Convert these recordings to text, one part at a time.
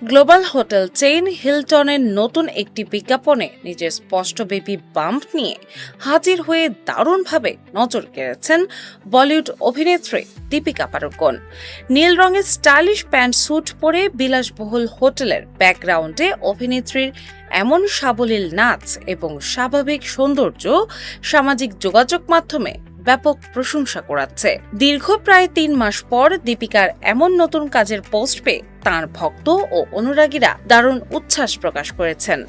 Global hotel chain হিলটনের নতুন একটি বিজ্ঞাপনে নিজের স্পষ্ট বেবি বাম্প নিয়ে হাজির হয়ে দারুণভাবে নজর কেড়েছেন বলিউড অভিনেত্রী দীপিকা পাড়ুকোন। নীল রঙের স্টাইলিশ প্যান্ট স্যুট পরে বিলাসবহুল হোটেলের ব্যাকগ্রাউন্ডে অভিনেত্রীর এমন সাবলীল নাচ এবং স্বাভাবিক সৌন্দর্য সামাজিক যোগাযোগ মাধ্যমে ব্যাপক প্রশংসা কুড়াচ্ছে। দীর্ঘ প্রায় ৩ মাস পর দীপিকার এমন নতুন কাজের পোস্ট পেয়ে তাঁর ভক্ত ও অনুরাগীরা দারুণ উচ্ছ্বাস প্রকাশ করেছেন।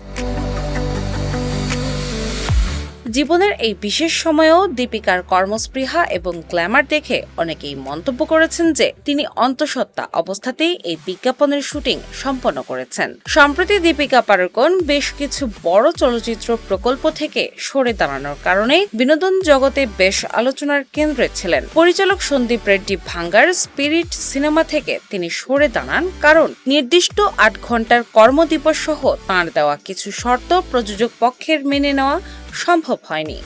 জীবনের এই বিশেষ সময়েও দীপিকার কর্মস্পৃহা এবং গ্ল্যামার দেখে অনেকেই মন্তব্য করেছেন যে তিনি অন্তঃসত্ত্বা অবস্থাতেই এই বিজ্ঞাপনের শুটিং সম্পন্ন করেছেন। সম্প্রতি দীপিকা পাড়ুকোন বেশ কিছু বড় চলচ্চিত্র প্রকল্প থেকে সরে দাঁড়ানোর কারণে বিনোদন জগতে বেশ আলোচনার কেন্দ্রে ছিলেন। পরিচালক সন্দীপ রেড্ডি ভাঙ্গার স্পিরিট সিনেমা থেকে তিনি সরে দাঁড়ান কারণ নির্দিষ্ট ৮ ঘন্টার কর্মদিবস সহ তাঁর দেওয়া কিছু শর্ত প্রযোজক পক্ষের মেনে নেওয়া সম্ভব হয়নি।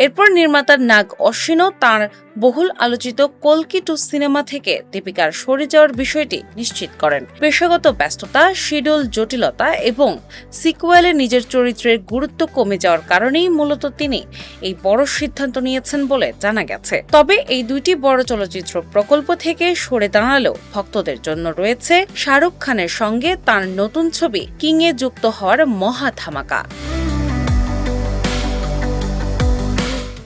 এরপর নির্মাতা নাগ অশ্বিনও তাঁর বহুল আলোচিত কল্কি 2 সিনেমা থেকে দীপিকার সরে যাওয়ার বিষয়টি নিশ্চিত করেন। পেশাগত ব্যস্ততা, শিডিউল জটিলতা এবং সিকুয়েলে নিজের চরিত্রের গুরুত্ব কমে যাওয়ার কারণেই মূলত তিনি এই বড় সিদ্ধান্ত নিয়েছেন বলে জানা গেছে। তবে এই দুইটি বড় চলচ্চিত্র প্রকল্প থেকে সরে দাঁড়ালেও ভক্তদের জন্য রয়েছে শাহরুখ খানের সঙ্গে তার নতুন ছবি কিং-এ যুক্ত হওয়ার মহা ধামাকা।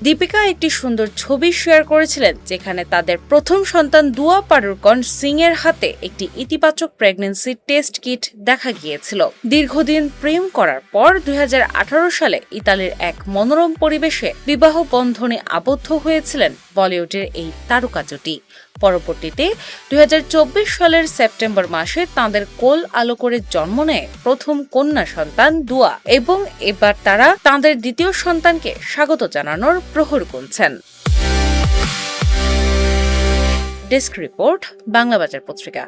দীপিকা একটি সুন্দর ছবি শেয়ার করেছিলেন যেখানে তাদের প্রথম সন্তান দুয়া পাড়ুকোন সিং-এর হাতে একটি ইতিবাচক প্রেগন্যান্সি টেস্ট কিট দেখা গিয়েছিল। দীর্ঘদিন প্রেম করার পর ২০১৮ সালে ইতালির এক মনোরম পরিবেশে বিবাহ বন্ধনে আবদ্ধ হয়েছিলেন বলিউডের এই তারকা জুটি। পরবর্তীতে ২০২৪ সালের সেপ্টেম্বর মাসে তাঁদের কোল আলো করে জন্ম নেয় প্রথম কন্যা সন্তান দুয়া এবং এবার তারা তাঁদের দ্বিতীয় সন্তানকে স্বাগত জানানোর প্রহর গুনছেন। ডেস্ক রিপোর্ট, বাংলাবাজার পত্রিকা।